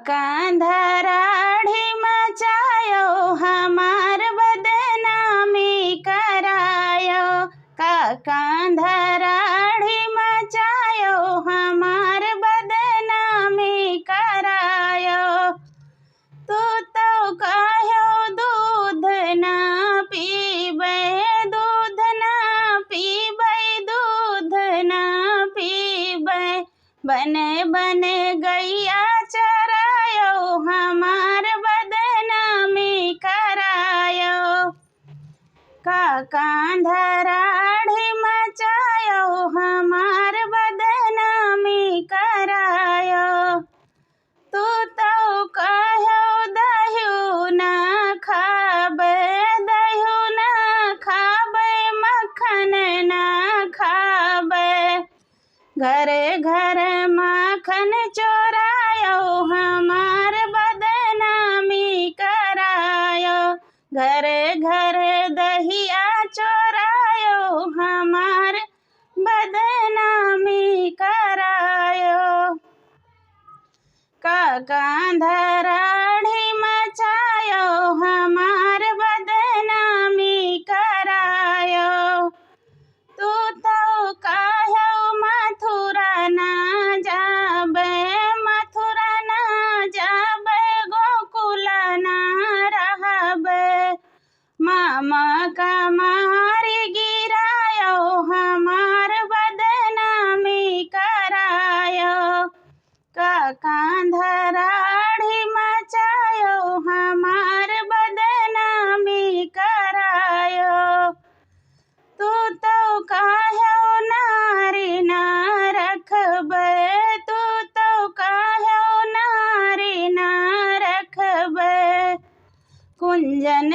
कांधराढ़ी मचायो हमार बदनामी करायो। कांधराढ़ी मचायो हमार बदनामी करायो। तू तो कहो दूध ना पीबे, दूध ना पीबे, दूध ना पीबे। बने बने गैया चरायो हमार बदनामी करायो। कांधराढ़ी मचायो हमार बदनामी करायो। तू तो कहो दह्यू ना खाबे, दह्यू ना खाबे, मक्खन ना खाबे। घरे घरे माखन चोरायो हमार बदनामी करायो। घरे घरे दहिया चोरायो हमार बदनामी करायो। कांधराढ़ी मचायो हमार बदनामी करायो। तू तो कहो मथुरा ना जाबे, मथुरा ना जाबे, गोकुल ना रहबे। मामा का मारी गिरायो हमार बदनामी करायो। कांधराढ़ी मचायो हमार बदनामी करायो। तू तो कहो नारी ना रखबे, तू तो कहो नारी ना रखबे। कुंजन